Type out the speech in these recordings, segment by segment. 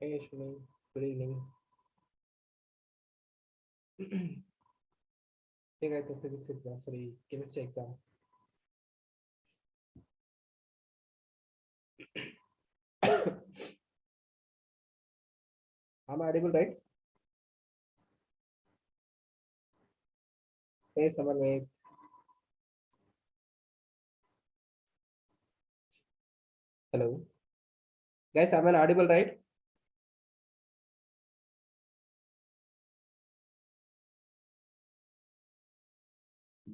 Hey, Shmi. Good evening. ಹೇಗಾಯ್ತು physics exam ಸಾರಿ chemistry exam? Am I audible, right? Hey, someone wait. Hello. Guys, am I audible, right?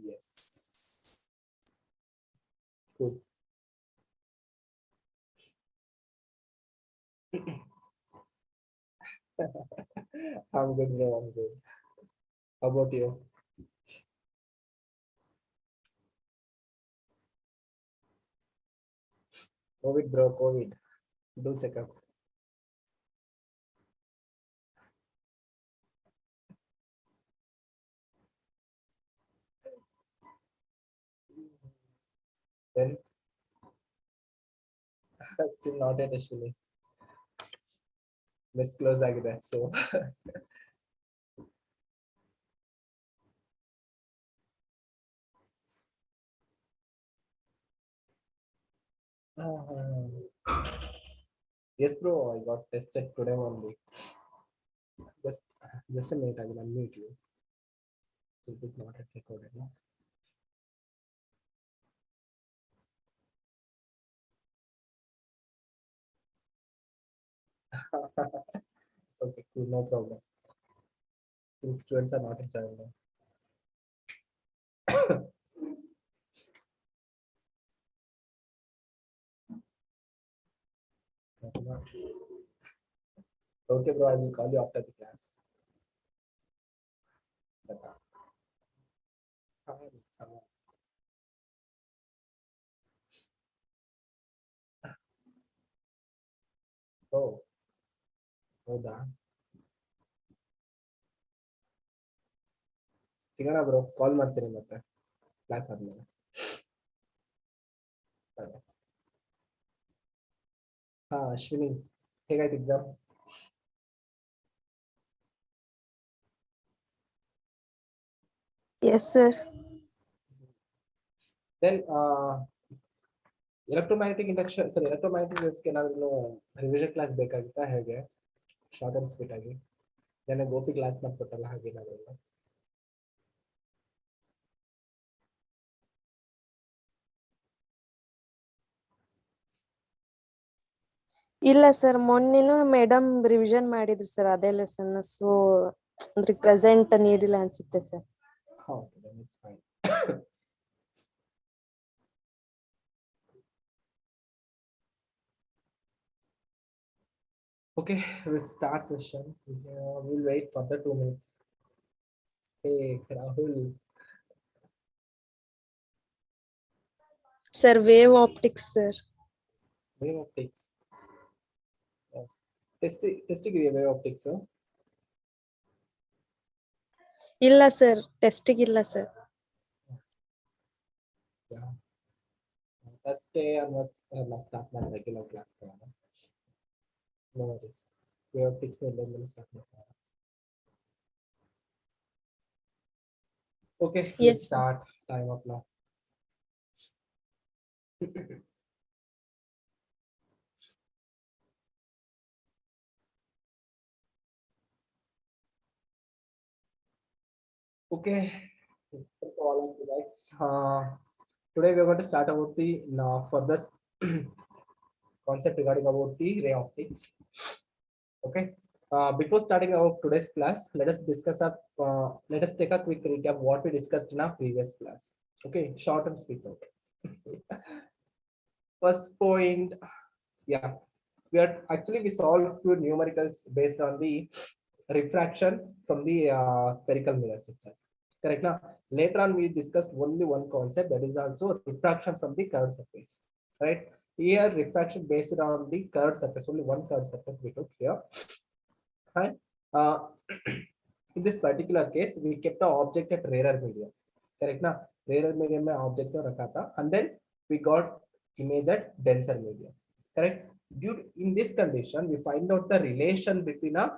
Yes. Good. I'm good, bro. I'm good. How about you? COVID, bro. COVID. Do check up. Then still not yet actually. Miss close ಆಗಿದೆ. So yes, bro. I got tested today only. Just just a minute. I will unmute you. It is not yet recorded. No? It's okay. Cool. No problem. Students are not in child. Okay, bro. I will call you after the class. Sorry. Oh, ಹೌದಾ? ಸಿಗೋಣ bro. ಕಾಲ್ ಮಾಡ್ತೀನಿ ಮತ್ತೆ class ಆದ್ಮೇಲೆ. ಹಾ, ಅಶ್ವಿನಿ, ಹೇಗಾಯ್ತು exam? Yes, sir. Then electromagnetic induction ಸರಿ electromagnetic ವೇವ್ಸ್ಗೆ ಏನಾದ್ರು ರಿವಿಷನ್ ಕ್ಲಾಸ್ ಬೇಕಾಗಿತ್ತಾ ಹೇಗೆ? ಶಾರ್ಟ್ ಅಂಡ್ ಸ್ವೀಟ್ ಆಗಿ ನೆನ್ನೆ ಗೋಪಿ ಕ್ಲಾಸ್ ಮಾಡ್ಕೊಟ್ಟಲ್ಲ ಹಾಗೆ ಏನಾದ್ರು? ಇಲ್ಲ ಸರ್, ಮೊನ್ನೆನು ಮೇಡಮ್ ರಿವಿಷನ್ ಮಾಡಿದ್ರು ಸರ್ ಅದೇ ಲೆಸನ್. ಸೊ ಅಂದ್ರೆ ಪ್ರೆಸೆಂಟ್ ನೀಡಿಲ್ಲ ಅನ್ಸುತ್ತೆ ಸರ್. ಹೌದು, then it's fine. Okay, we'll start session. We'll wait for the 2 minutes. Hey, Rahul. Sir wave optics sir. Wave optics. ಟೆಸ್ಟಿಗೆ ವೇವ್ ಆಪ್ಟಿಕ್ಸ್? ಇಲ್ಲ ಸರ್, ಟೆಸ್ಟಿಗೆ ಇಲ್ಲ ಸರ್. ಫಸ್ಟೇ ಅಲ್ವಾ ಸ್ಟಾರ್ಟ್ ಮಾಡಿ ರೆಗ್ಯುಲರ್ ಕ್ಲಾಸ್ ತಗೊಂಡು. No worries. ವೇವ್ ಆಪ್ಟಿಕ್ಸ್ ಎಲ್ಲೆಲ್ಲಿ start ಮಾಡ್ತಾರೆ. Okay, Yes, let's start. Time up now. Okay, all of you guys. Today we are going to start about the further concept regarding about the ray optics. Okay. Before starting our today's class, let us take a quick recap what we discussed in our previous class. Okay, short and sweet note. First point, yeah, we solved few numericals based on the refraction from the spherical mirrors itself. Correct now. Later on, we discussed only one concept, that is also refraction from the curved surface. Right here, refraction based on the curved surface. Only one curved surface we took here. And in this particular case, we kept the object at rarer medium. Correct now. Rarer medium में object को रखा था, and then we got image at denser medium. correct? In this condition, we find out the relation between a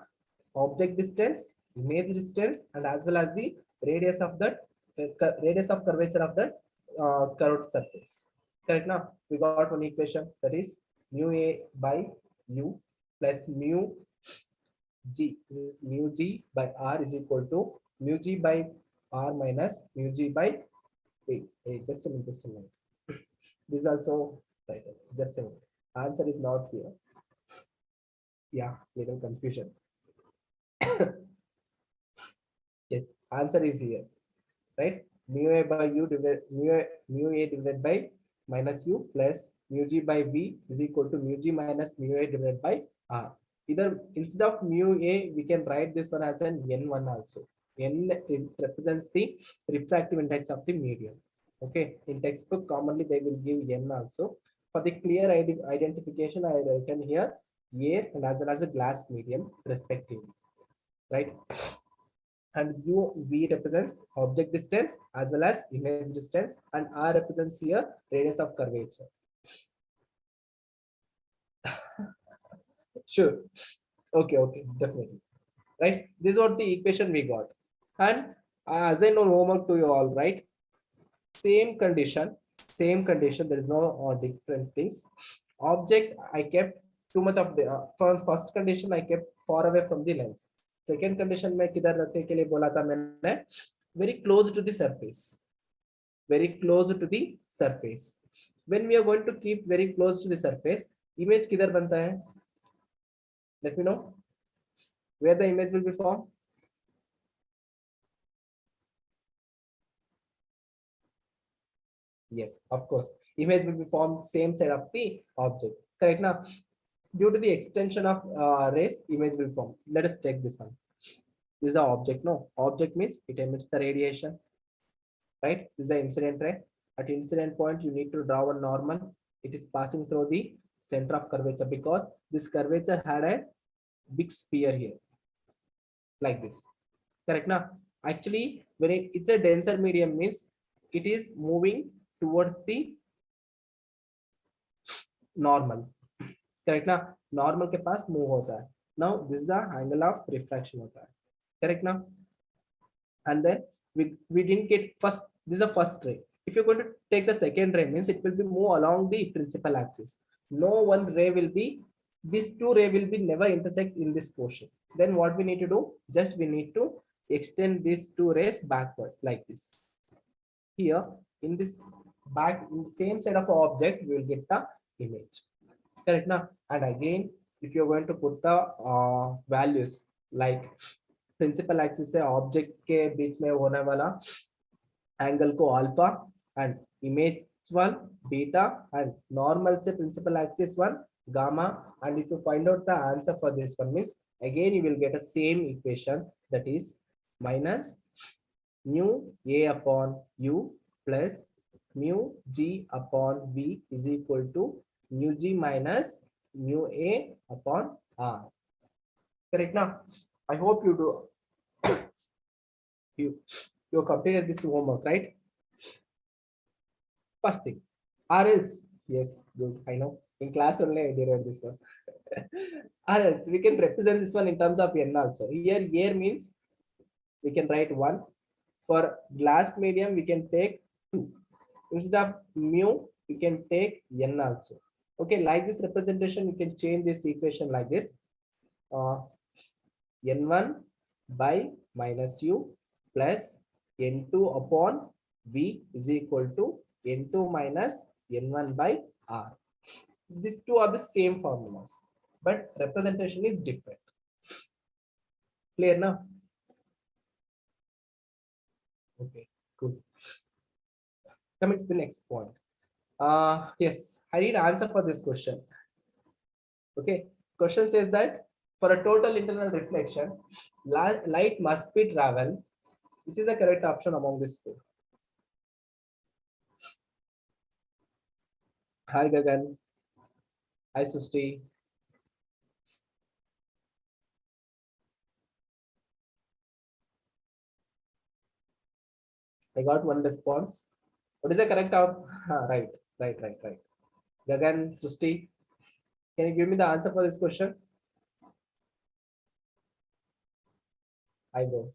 object distance, image distance, and as well as the radius of the radius of curvature of the curved surface. Correct? Now we got one equation, that is mu a by u plus mu g. This is mu g by r is equal to mu g by r minus mu g by just a minute, just a minute. This is also right. Just a minute. Answer is not here. Yeah, little confusion. Yes, answer is here, right? Mu a by u divided mu a divided by minus u plus mu g by v is equal to mu g minus mu a divided by r. Either instead of mu a, we can write this one as an n1 also. N, it represents the refractive index of the medium. Okay, in textbook commonly they will give n also. For the clear identification, I written here a and as well as a glass medium respectively, right? And u v represents object distance as well as image distance, and r represents here radius of curvature. Sure. Okay, okay, definitely. Right. This is what the equation we got. And as I know homework to you all, right? Same condition, there is no different things. Object, I kept too much of the from first condition, I kept far away from the lens. Second condition में किधर रखने के लिए बोला था मैंने, very close to the surface, very close to the surface. When we are going to keep very close to the surface, image किधर बनता है? Let me know where the image will be formed. Yes, of course. Image will be formed same side of the object. Correct now. Due to the extension of rays, image will form. Let us check this one. This is the object. No, object means it emits the radiation. Right? This is the incident ray. At incident point, you need to draw a normal. It is passing through the center of curvature because this curvature had a big sphere here, like this. Correct now. Actually, when it's a denser medium, means it is moving towards the normal. Correct ना, normal के पास move होता है. Now this is the angle of refraction होता है. Correct ना. And then we didn't get first. This is the first ray. If you're going to take the second ray, means it will be move along the principal axis. No one ray will be. These two ray will be never intersect in this portion. Then what we need to do? Just we need to extend these two rays backward like this. Here in this back, in the same side of the object, we will get the image. Correct now. And again, if you're going to put the values like principal axis से object के बीच में होने वाला angle को alpha and image one beta and normal से principal axis one gamma, and if you find out the answer for this one, means again you will get a same equation, that is minus mu a upon u plus mu g upon v is equal to mu g minus mu a upon r. Correct now. I hope you do. You completed this homework, right? First thing, or else, yes, good. I know. In class only I did this one. Or else we can represent this one in terms of n also. Here means we can write 1. For glass medium, we can take 2. Instead of mu, we can take n also. Okay, like this representation, you can change this equation like this. N1 by minus u plus N2 upon V is equal to N2 minus N1 by R. These two are the same formulas, but representation is different. Clear now? Okay, good. Coming to the next point. Yes, I need answer for this question. Okay, question says that for a total internal reflection, light must be travel. Which is the correct option among these two? Hi Gagan. Hi Susti. I got one response. What is the correct option? Right. Gagan, Susti. Can you give me the answer for this question? I know.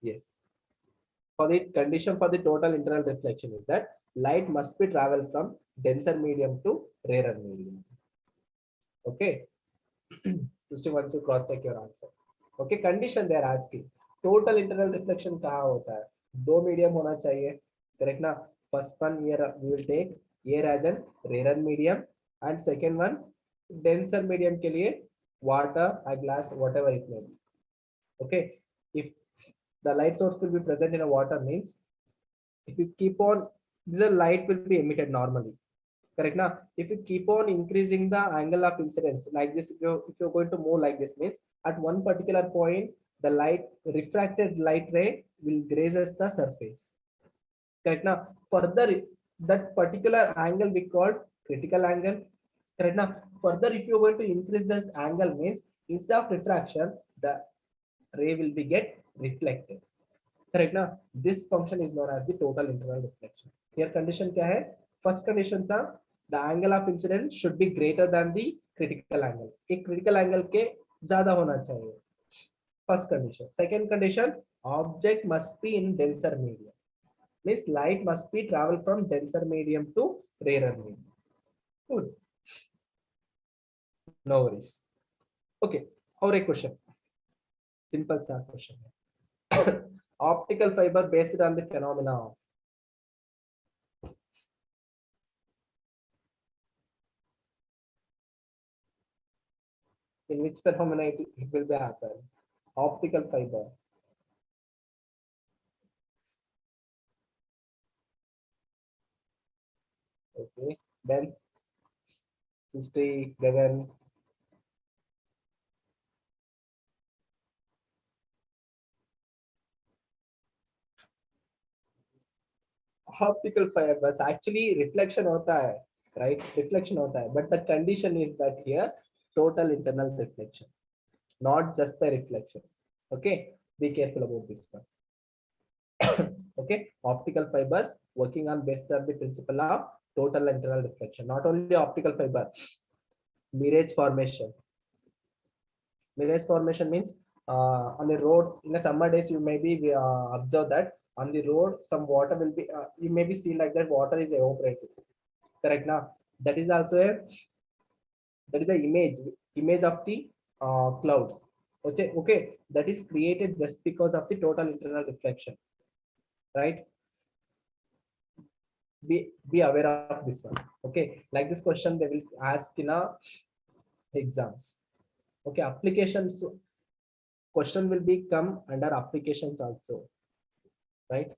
Yes. For the condition for the total internal reflection is that light must be traveled from denser medium to rarer medium. Okay. System wants to cross check your answer. Okay, condition they are asking. Total internal reflection कहाँ होता है? दो medium होना चाहिए. Correct ना? First one here we will take air as an rarer medium and second one denser medium के लिए water, a glass, whatever it may be. Okay. If the light source will be present in a water means if you keep on, the light will be emitted normally. Correct now, if you keep on increasing the angle of incidence like this, if you're going to move like this means at one particular point the light refracted light ray will grazes the surface. Correct now, further that particular angle we call critical angle. Correct now, further if you're going to increase that angle means instead of refraction the ray will be get reflected. Correct now, this function is known as the total internal reflection. Here condition क्या है? First condition था the angle of incidence should be greater than the critical angle. एक critical angle के ज़्यादा होना चाहिए. First condition. Second condition, object must be in denser medium. Means light must be travel from denser medium to rarer medium. Good. No worries. Okay. और एक question. Simple सा question है. Optical fiber based on the phenomena of in which phenomena it will be happen. Optical fiber. Okay. Then Srishti, Gagan. Optical fibers actually reflection होता है, right? Reflection होता है, but the condition is that here total internal reflection, not just the reflection. Okay, be careful about this one. Okay, optical fibers working on based on the principle of total internal reflection. Not only optical fiber, mirage formation. Mirage formation means on the road in the summer days you maybe observe that on the road some water will be you maybe see like that water is evaporating. Correct now, that is also a that is the image of the clouds. Okay, okay, that is created just because of the total internal reflection, right? Be aware of this one. Okay, like this question they will ask in a exams. Okay, applications question will be come under applications also, right?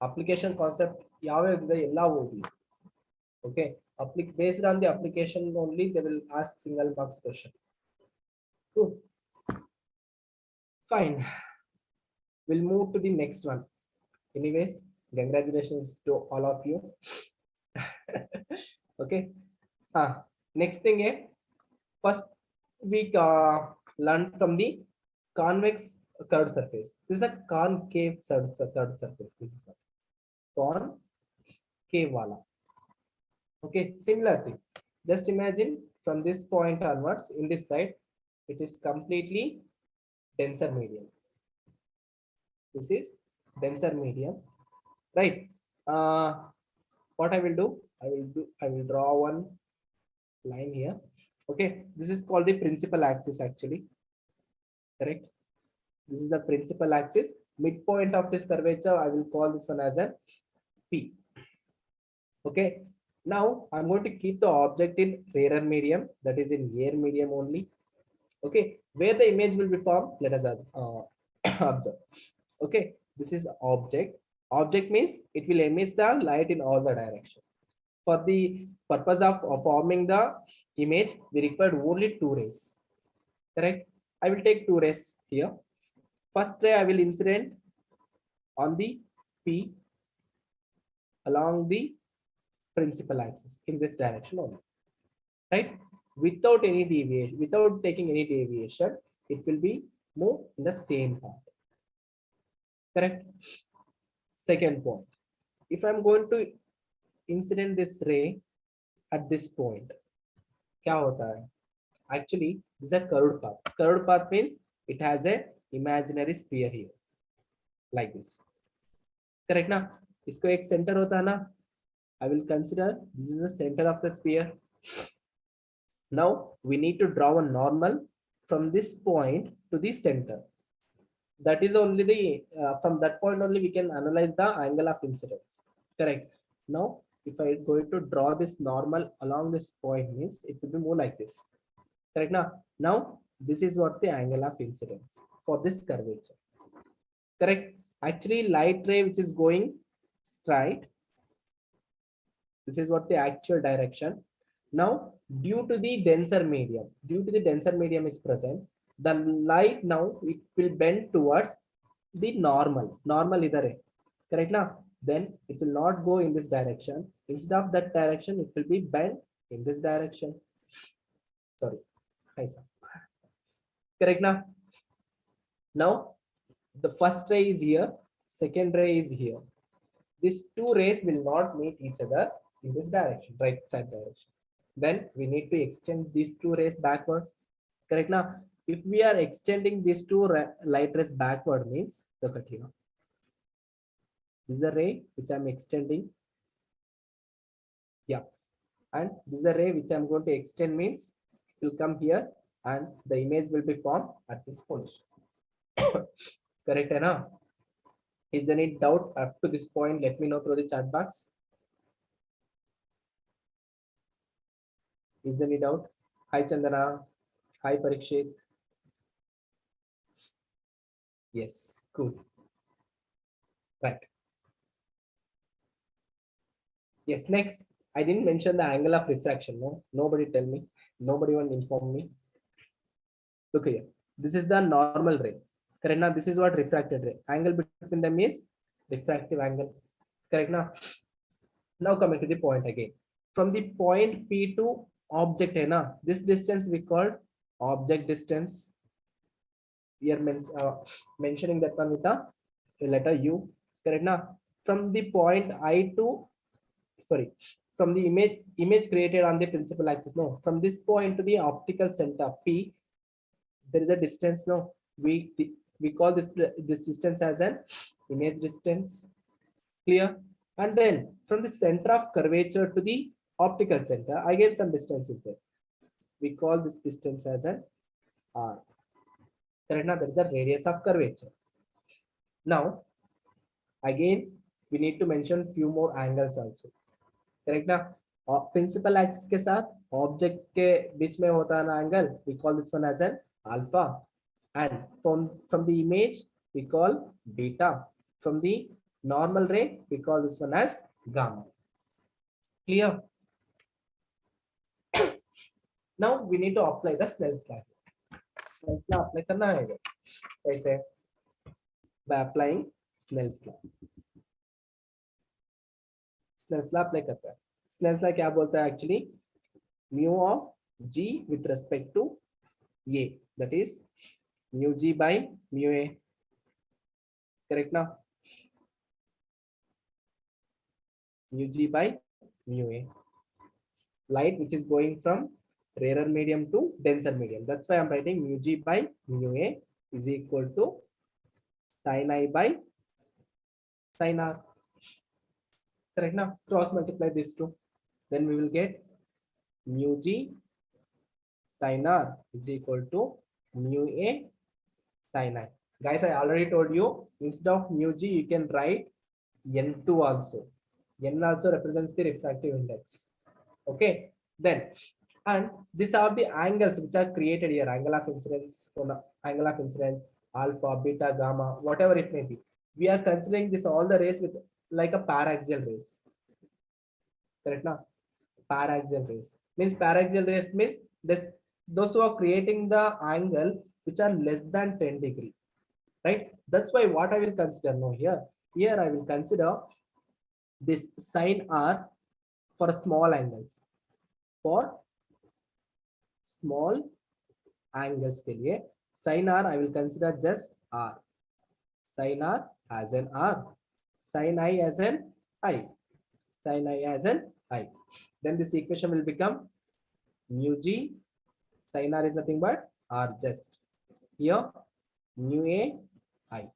Application concept okay, based on the application only they will ask single marks question. Good. Fine, we'll move to the next one. Anyways, congratulations to all of you. Okay, next thing is first we learned from the convex curved surface. This is a concave curved surface. This is a concave wala. Okay, similar thing. Just imagine from this point onwards in this side, it is completely denser medium. This is denser medium, right? What I will do, I will draw one line here. Okay, this is called the principal axis actually. Correct. This is the principal axis. Midpoint of this curvature, I will call this one as a P. Okay. Now I'm going to keep the object in rarer medium, that is in air medium only. Okay, where the image will be formed, let us observe. Okay, this is object. Object means it will emit the light in all the direction. For the purpose of forming the image, we require only two rays. Correct. I will take two rays here. First ray I will incident on the P along the principal axis in this direction only, right? Without any deviation, without taking any deviation, it will be moved in the same path. correct? Second point, if I'm going to incident this ray at this point, क्या होता है? Actually, this is a curved path. Curved path means it has a imaginary sphere here, like this. Correct ना? इसको एक center होता है ना? I will consider this is the center of the sphere. Now we need to draw a normal from this point to the center. That is only the from that point only we can analyze the angle of incidence. Correct. Now if I going to draw this normal along this point means it will be more like this. Correct now this is what the angle of incidence for this curvature. Correct. Actually light ray which is going straight, this is what the actual direction. Now due to the denser medium is present, the light now it will bend towards the normal either way. Correct now, then it will not go in this direction. Instead of that direction it will be bent in this direction. Sorry, correct now the first ray is here, second ray is here. These two rays will not meet each other in this direction, right side direction. Then we need to extend these two rays backward. Correct now, if we are extending these two light rays backward means look at here, this is a ray which I'm extending, yeah, and this is a ray which I'm going to extend means it will come here and the image will be formed at this position. Correct enough? Is there any doubt up to this point? Let me know through the chat box. Is there any doubt? Hi Chandana. Hi Parikshit. Yes, good. Right. Yes, next. I didn't mention the angle of refraction. No, nobody tell me. Nobody want to inform me. Look here. This is the normal ray. Correct now. This is what refracted ray. Angle between them is refractive angle. Correct now. Now coming to the point again. From the point P to object है ना, this distance we call object distance. We are mentioning that one with the letter U. Correct now. From the point I to, sorry, from the image created on the principal axis. No, from this point to the optical center P, there is a distance. No, we call this distance as an image distance. Clear? And then from the center of curvature to the optical center, again some distance is there. We call this distance as an R. Correct now, that is the radius of curvature. Now, again, we need to mention few more angles also. Correct now, principal axis के साथ object के बीच में होता है ना angle, we call this one as an alpha. And from the image, we call beta. From the normal ray, we call this one as gamma. Clear? Now we need to apply the Snell's law. Snell's law apply करना है कैसे? By applying Snell's law. Snell's law apply करता है. Snell's law क्या बोलता है actually? Mu of G with respect to A. That is mu G by mu A. Correct now? Mu G by mu A. Light which is going from rarer medium to denser medium. That's why I'm writing mu G by mu A is equal to sin I by sin R. Correct now? Cross multiply these two. Then we will get mu G sin R is equal to mu A sin I. Guys, I already told you, instead of mu G, you can write N2 also. N also represents the refractive index. Okay, then, and these are the angles which are created here, angle of incidence, alpha, beta, gamma, whatever it may be. We are considering this all the rays with like a paraxial rays. Correct now? Paraxial rays. Means paraxial rays means those who are creating the angle which are less than 10 degree. Right? That's why what I will consider now here. Here I will consider this sin R for small angles. For small angles के लिए sin R I will consider just R. Sin R as an R, sin I as an I, sin I as an I. Then this equation will become mu G sin R is nothing but R just. Here mu A I.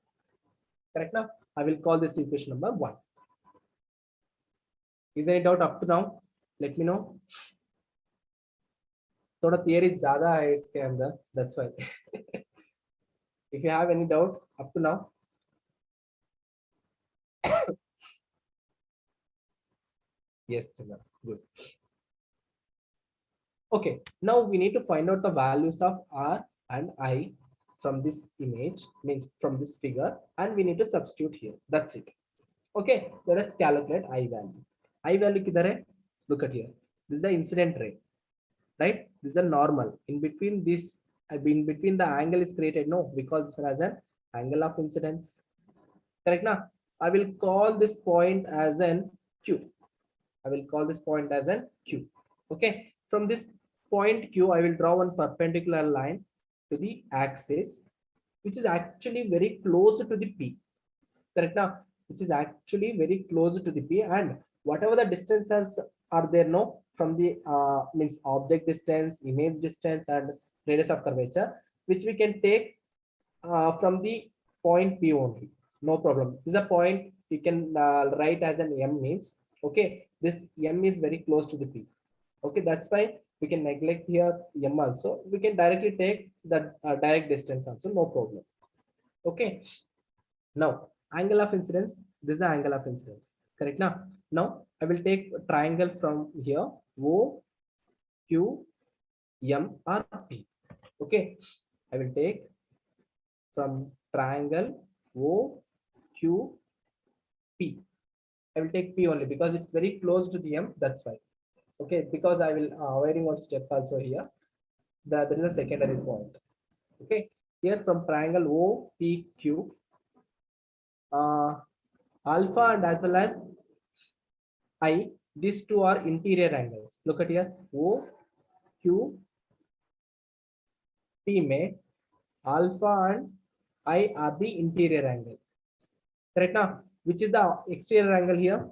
Correct now? I will call this equation number 1. Is there any doubt up to now? Let me know. थोड़ा theory ज़्यादा है इसके अंदर. That's why. If you have any doubt up to now. Yes, good. Okay, now we need to find out the values of R and I from this image, means from this figure, and we need to substitute here. That's it. Okay, let us calculate I value. I value kidhar hai? Look at here. This is the incident ray, right? This is a normal. In between this, in between the angle is created. No, we call this one as an angle of incidence. Correct now? I will call this point as an Q. I will call this point as an Q. Okay, from this point Q, I will draw one perpendicular line to the axis, which is actually very close to the P. Correct now, which is actually very close to the P, and whatever the distances are there, no, from the means object distance, image distance, and radius of curvature, which we can take from the point P only. No problem. This is a point you can write as an M means. Okay, this M is very close to the P. Okay, that's why we can neglect here M also. We can directly take the direct distance also, no problem. Okay, now angle of incidence. This is the angle of incidence. Correct now. Now I will take a triangle from here. O, Q, M, or P. Okay, I will take from triangle O, Q, P. I will take P only because it's very close to the M. That's why. Okay, because I will avoiding one step also here. There is a secondary point. Okay, here from triangle O, P, Q, alpha and as well as I, these two are interior angles. Look at here, O, Q, P made alpha and I are the interior angle. Correct now, which is the exterior angle here?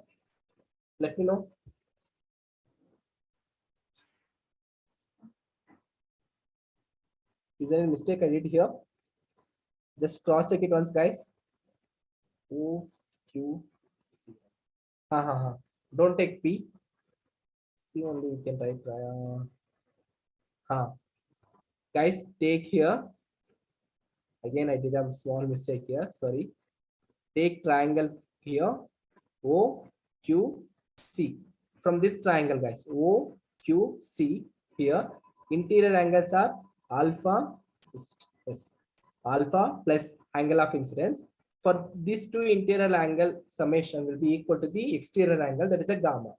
Let me know. Is there any mistake I did here? Just cross check it once, guys. O, Q, C. Don't take P. C only you can write. Guys, take here. Again, I did a small mistake here. Sorry. Take triangle here. O, Q, C. From this triangle, guys. O, Q, C. Here, interior angles are alpha. Yes, alpha plus angle of incidence. For these two interior angle, summation will be equal to the exterior angle, that is a gamma.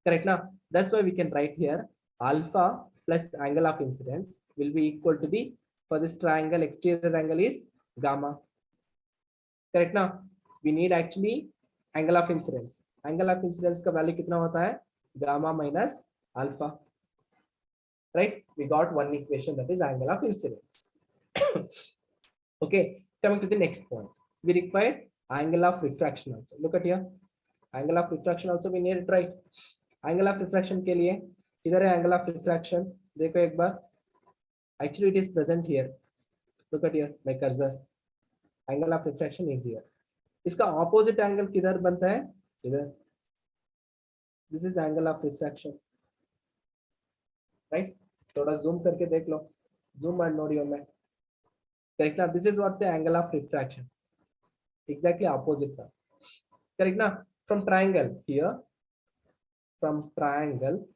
Correct now? That's why we can write here alpha plus angle of incidence will be equal to the, for this triangle, exterior angle is gamma. Correct now? We need actually angle of incidence. Angle of incidence का value कितना होता है? Gamma minus alpha. Right? We got one equation, that is angle of incidence. Okay, coming to the next point. We require angle of refraction also. Look at here. Angle of refraction also we need it, right? Angle of refraction के लिए इधर है angle of refraction. देखो एक बार. Actually, it is present here. Look at here, my cursor. Angle of refraction is here. इसका opposite angle किधर बनता है? इधर. This is angle of refraction. Right? थोड़ा zoom करके देख लो. Zoom and note में. Correct now. This is what the angle of refraction. Exactly opposite. Correct now. From triangle here. From triangle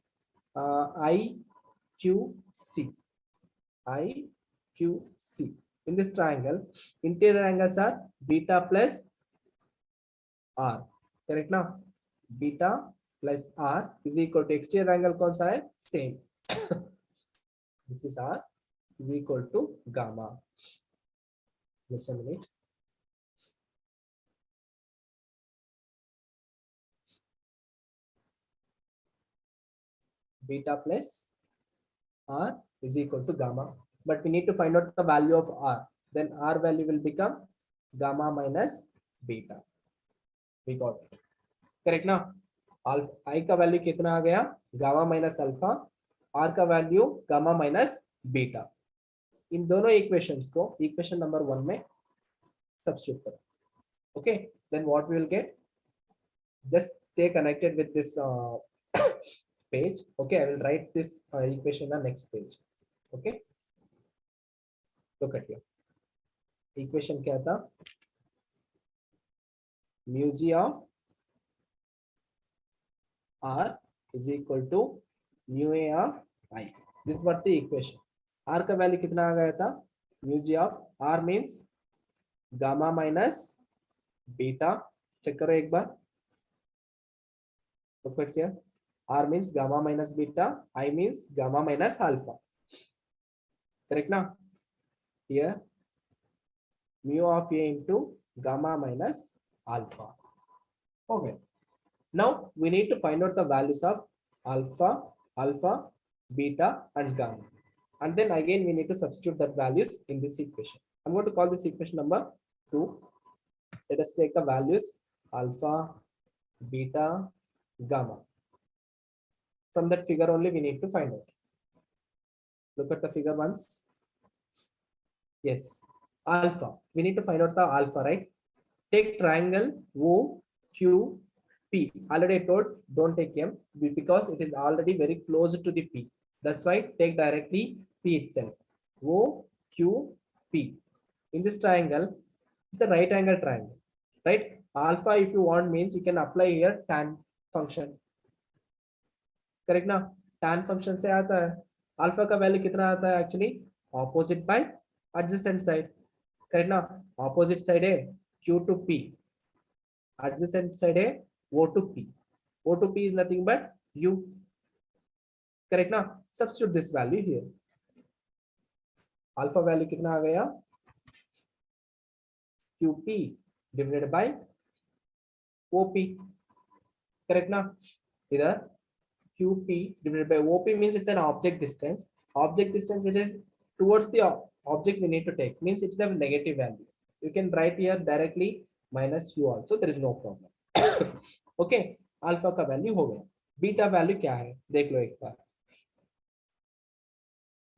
I, Q, C. I, Q, C. In this triangle, interior angles are beta plus R. Correct now? Beta plus R is equal to exterior angle कौन सा है? Same. This is R is equal to gamma. Just a minute. Beta plus R is equal to gamma. But we need to find out the value of R. Then R value will become gamma minus beta, we got it. Correct ना? Alpha I का value कितना आ गया? Gamma minus alpha, R का value gamma minus beta. इन दोनों equations को equation number 1 में सब्स्टिट्यूट करो. Okay, then what we will get? Just stay connected with this page. Okay, I will write this equation on next page. Okay, look at here. Equation क्या था? Mu g of r is equal to mu a of I. This was the equation. R का value कितना आ गया था? Mu g of r means gamma minus beta. Check करो एक बार. Look at here. R means gamma minus beta. I means gamma minus alpha. Correct now? Here, mu of a into gamma minus alpha. Okay. Now we need to find out the values of alpha, alpha, beta, and gamma. And then again we need to substitute that values in this equation. I'm going to call this equation number 2. Let us take the values alpha, beta, gamma. From that figure only we need to find out. Look at the figure once. Yes, alpha. We need to find out the alpha, right? Take triangle O, Q, P. Already I told don't take M because it is already very close to the P. That's why take directly P itself. O, Q, P. In this triangle, it's a right angle triangle, right? Alpha, if you want, means you can apply here tan function. Correct now? Tan function से आता है. Alpha का value कितना आता है actually? Opposite by adjacent side. Correct now? Opposite side है Q to P. Adjacent side है O to P. O to P is nothing but U. Correct now? Substitute this value here. Alpha value कितना आ गया? QP divided by OP. Correct now? Either QP divided by OP means it's an object distance. Object distance, it is towards the object we need to take. Means it's a negative value. You can write here directly minus U also. There is no problem. Okay. Alpha का value हो गया. Beta value क्या है? देख लो एक बार.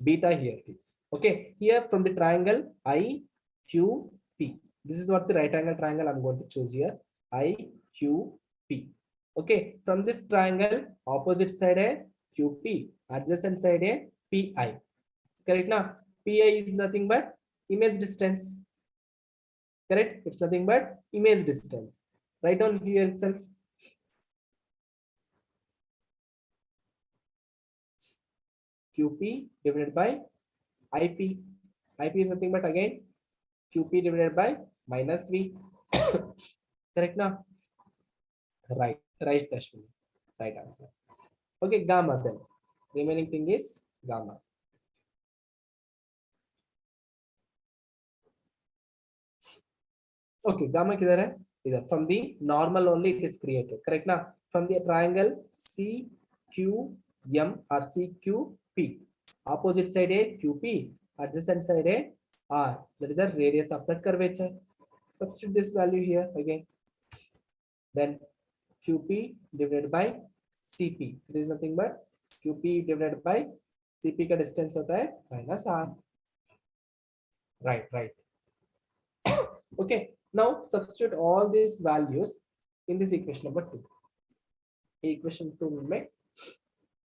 Beta here is. Okay. Here from the triangle IQP. This is what the right angle triangle I'm going to choose here. IQP. Okay, from this triangle, opposite side है QP, adjacent side है PI. Correct now? PI is nothing but image distance. Correct? It's nothing but image distance. Write down here itself. QP divided by IP. IP is nothing but again QP divided by minus V. Correct now? Right. Right, Ashwini. Right answer. Okay, gamma then. Remaining thing is gamma. Okay, gamma किधर है? इधर. From the normal only it is created. Correct ना? From the triangle CQM or CQP. Opposite side है QP. Adjacent side है R. That is the radius of that curvature. Substitute this value here again. Then QP divided by CP. It is nothing but QP divided by CP का distance होता है minus R. Right, right. Okay. Now substitute all these values in this equation number 2. Equation 2 में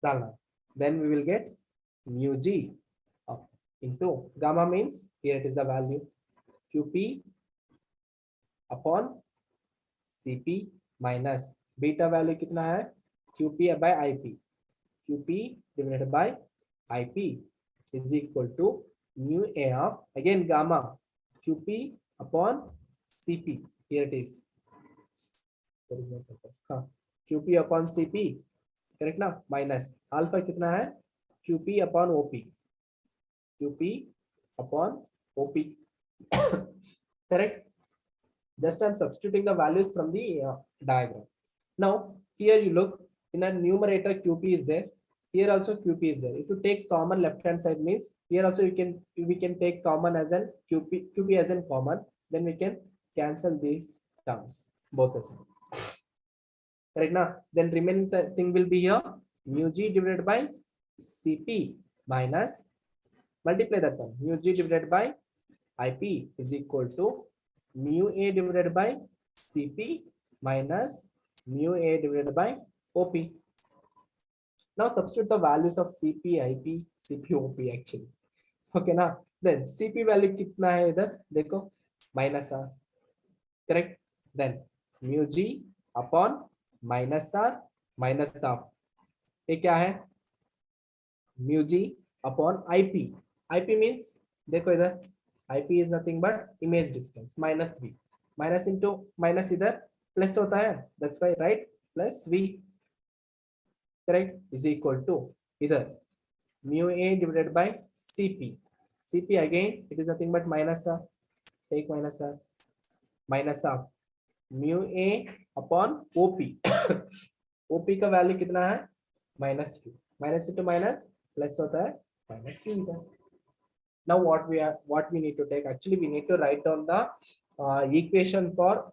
डालना. Then we will get mu g into gamma means here it is the value QP upon CP minus beta value कितना है? QP by IP. QP divided by IP is equal to mu A of again gamma QP upon CP. Here it is. There is no concept. QP upon CP. Correct ना? Minus alpha कितना है? QP upon OP. QP upon OP. Correct? Just I'm substituting the values from the diagram. Now here you look in a numerator QP is there. Here also QP is there. If you take common left hand side means here also we can take common as an QP as in common. Then we can cancel this terms, both the same. Right now, then remaining thing will be here mu g divided by Cp minus, multiply that one, mu g divided by Ip is equal to mu a divided by Cp minus mu a divided by Op. Now substitute the values of Cp, Ip, Cp, Op actually. Okay ना, then Cp value कितना है इधर देखो minus r, correct. Then mu g upon minus r minus r, ये क्या है mu g upon Ip. Ip means देखो इधर Ip is nothing but image distance minus v, minus into minus इधर plus होता है, that's why right plus v, correct, is equal to इधर mu a divided by Cp. Cp again it is nothing but minus r, take minus r, minus r mu a upon Op. Op का value कितना है minus q, minus into minus plus होता है minus q इधर. Now what we need to take, actually we need to write down the equation for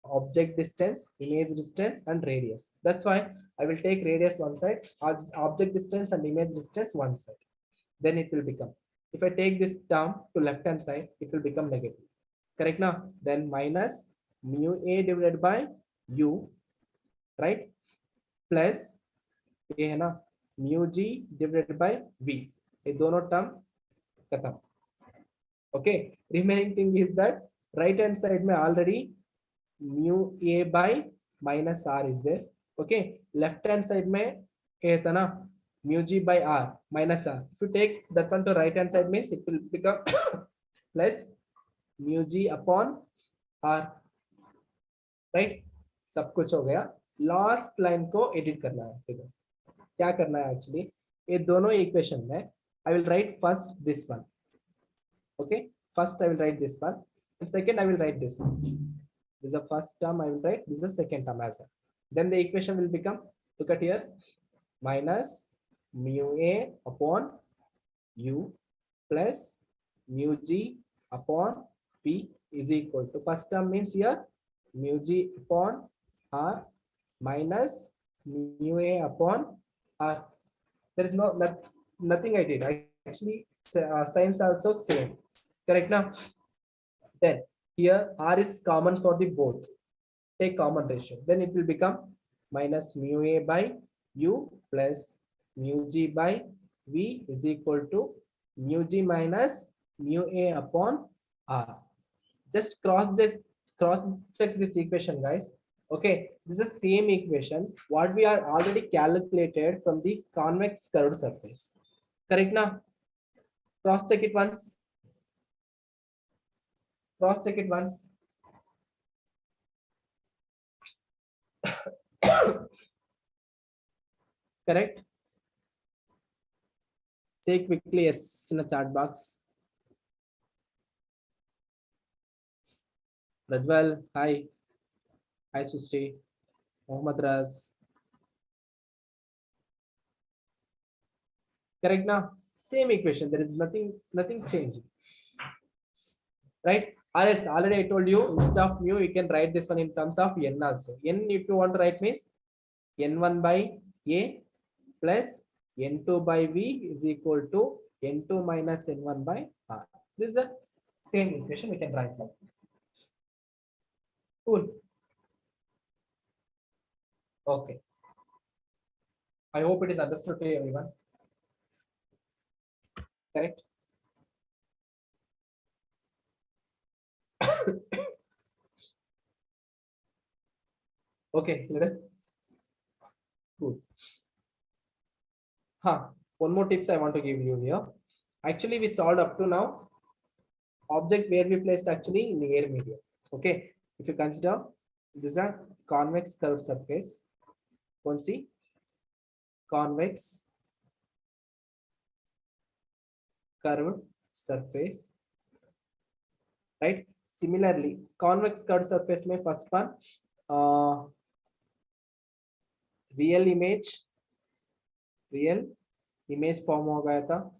object distance, image distance and radius. That's why I will take radius one side, object distance and image distance one side. Then it will become, if I take this term to left hand side, it will become negative, correct now. Then minus mu a divided by u, right, plus ये है ना mu g divided by v, ये दोनों term खत्म. Okay, remaining thing is that right hand side में already mu a by minus r is there. Okay, left hand side में क्या था ना mu g by r minus r. If you take that one to right hand side means it will become plus mu g upon r, right. सब कुछ हो गया. Last line को edit करना है. देखो क्या करना है एक्चुअली, ये दोनों इक्वेशन में I will write first this one. Okay, first I will write this one and second I will write this one. This is the first term I will write, this is the second term as well. Then the equation will become, look at here, minus mu a upon u plus mu g upon p is equal to, first term means here mu g upon r minus mu a upon r. There is nothing I did. Actually, signs also same. Correct now. Then here r is common for the both. Take common ratio. Then it will become minus mu a by u plus mu g by v is equal to mu g minus mu a upon r. Just cross check this equation, guys. Okay, this is the same equation what we are already calculated from the convex curved surface. Correct now? Cross check it once. Cross check it once. Correct? Say quickly yes in the chat box. Rajwal, hi. Hi, Sushri. Mohammad Raz. Correct now? Same equation. There is nothing changing. Right? As already I told you, instead of mu, you can write this one in terms of n also. N, if you want to write, means n1 by a plus n2 by v is equal to n2 minus n1 by r. This is the same equation we can write like this. Cool. Okay. I hope it is understood to everyone. Correct? Okay, let us. Good. One more tips I want to give you here. Actually, we solved up to now object where we placed actually in the air medium. Okay, if you consider this is a convex curved surface. See, convex curved surface, right? Similarly, convex curved surface में first one real image form हो गया था.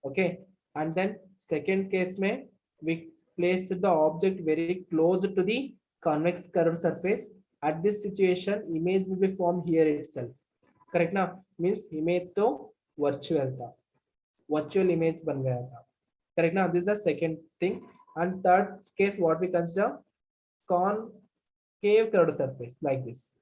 Okay, and then second case में we placed the object very close to the convex curved surface. At this situation, image will be formed here itself. Correct now? Means image to virtual था. Virtual image बन गया था. Correct now? This is the second thing. And third case, what we consider concave curved surface like this.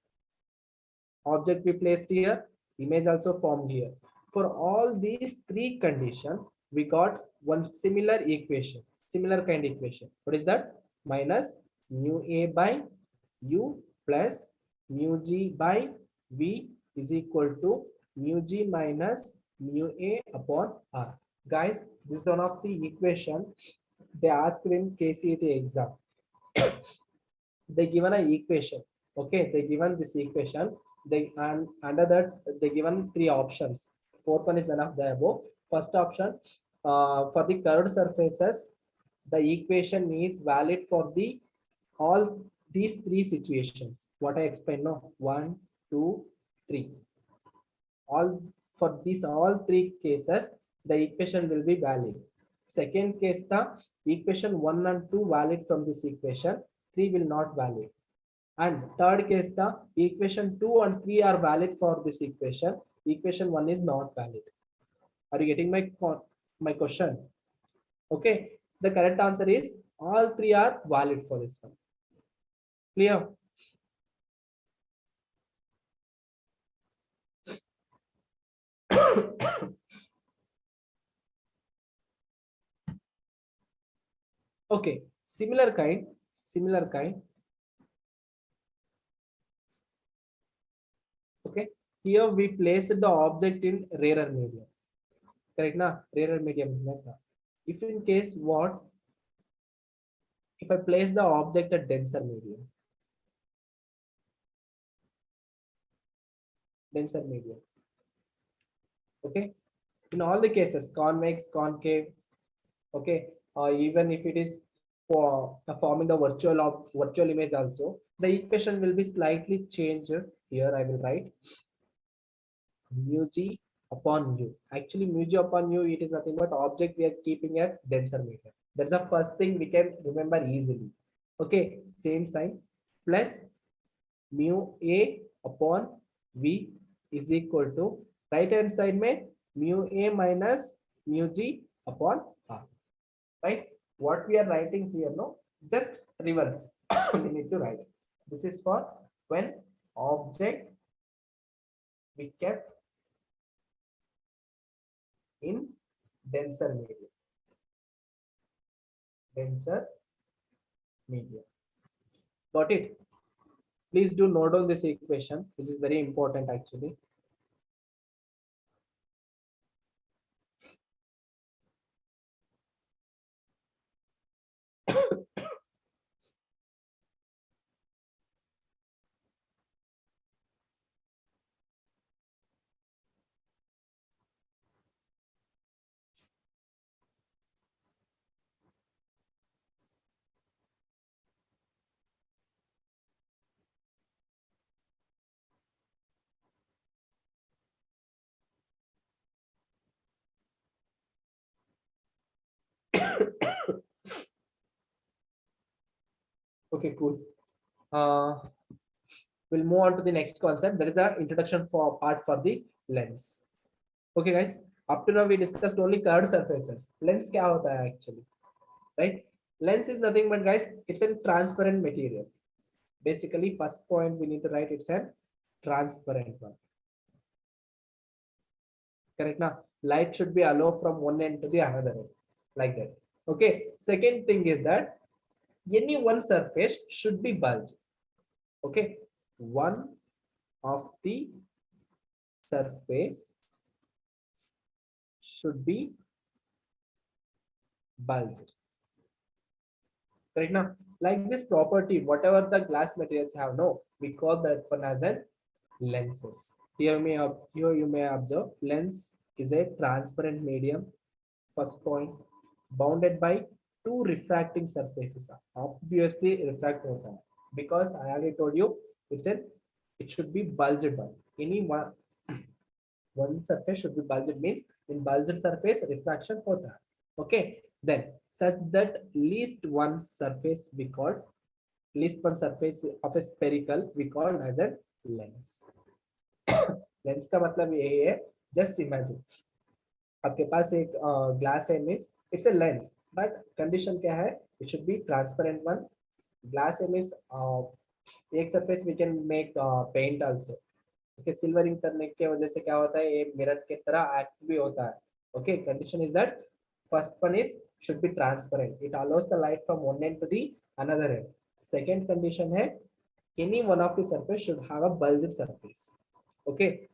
Object we placed here, image also formed here. For all these three conditions, we got one similar equation, similar kind of equation. What is that? Minus mu a by u plus mu g by v is equal to mu g minus mu a upon r. Guys, this is one of the equation they asked in KCET exam. They given an equation. Okay, they given this equation. They, and under that they given three options. Fourth one is none of the above. First option, for the curved surfaces, the equation is valid for the all these three situations. What I explained now, 1, 2, 3. All for these all three cases, the equation will be valid. Second case, the equation 1 and 2 valid from this equation, 3 will not valid. And third case, the equation 2 and 3 are valid for this equation. Equation 1 is not valid. Are you getting my question? Okay. The correct answer is all three are valid for this one. Clear? Okay. Similar kind. Okay. Here we placed the object in rarer medium. Correct na? Rarer medium. If in case what? If I place the object at denser medium. Okay. In all the cases, convex, concave. Okay. Even if it is for forming the virtual image also, the equation will be slightly changed. Here I will write mu g upon u. Actually, mu g upon u, it is nothing but object we are keeping at denser medium. That's the first thing we can remember easily. Okay, same sign plus mu a upon v is equal to right hand side mein mu a minus mu g upon r. Right? What we are writing here, no, just reverse. We need to write. This is for when object we kept in denser medium. Got it? Please do note down this equation. This is very important actually. Okay, cool. We'll move on to the next concept. That is the introduction for part for the lens. Okay, guys. Up to now we discussed only curved surfaces. Lens kya hota hai actually, right? Lens is nothing but, guys, it's a transparent material. Basically, first point we need to write, it's a transparent one. Correct now? Light should be allowed from one end to the another end, like that. Okay. Second thing is that any one surface should be bulged. Okay. One of the surface should be bulged. Right now, like this property, whatever the glass materials have, no, we call that one as a lenses. Here you may observe lens is a transparent medium. First point, bounded by two refracting surfaces. Obviously refract hota hai, because I already told you it should be bulged by any one surface should be bulged, means in bulged surface refraction hota hai. Okay, then such that least one surface we call least one surface of a spherical we call as a lens. Lens का मतलब यही है, just imagine आपके पास एक glass है, means it's a lens, but condition क्या है, it should be transparent one. Glass है मींस एक surface we can make paint also. Okay, silvering करने की वजह से क्या होता है, ये मिरर की तरह एक्ट भी होता है. Okay, condition is that first one is should be transparent, it allows the light from one end to the another end. Second condition है, any one of the surface should have a bulged surface. Okay,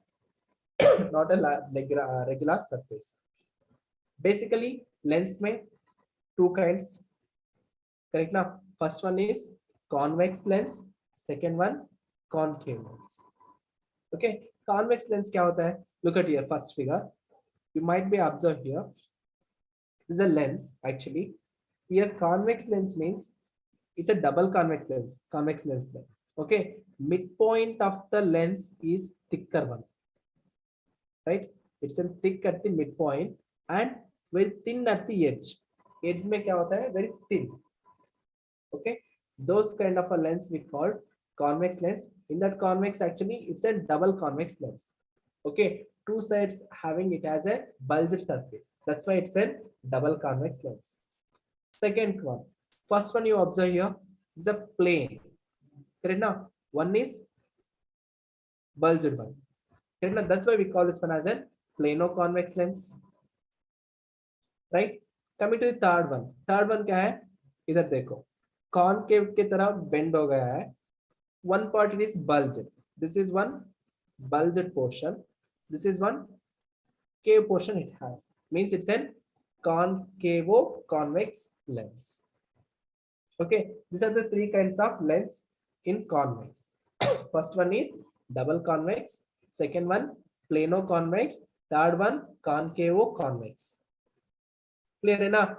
not a regular surface. Basically lens में two kinds, correct now? First one is convex lens, second one concave lens. Okay, convex lens क्या होता है, look at here first figure, you might be observed here. This is a lens actually. Here convex lens means it's a double convex lens. Okay, midpoint of the lens is thicker one, right? It's a thick at the midpoint and very thin at the edge. Edge में क्या होता है, very thin. Okay, those kind of a lens we call convex lens. In that convex actually it's a double convex lens. Okay, two sides having it as a bulged surface, that's why it's a double convex lens. Second one, first one you observe here, it's a plane, correct now? One is bulged one, correct now? That's why we call this one as a plano convex lens, right? Coming to the third one क्या है, इधर देखो, concave की तरह bend हो गया है. One part it is bulged, this is one bulged portion, this is one cave portion it has, means it's an concavo convex lens. Okay, these are the three kinds of lens in convex. First one is double convex, second one plano convex, third one concavo convex. Clear enough?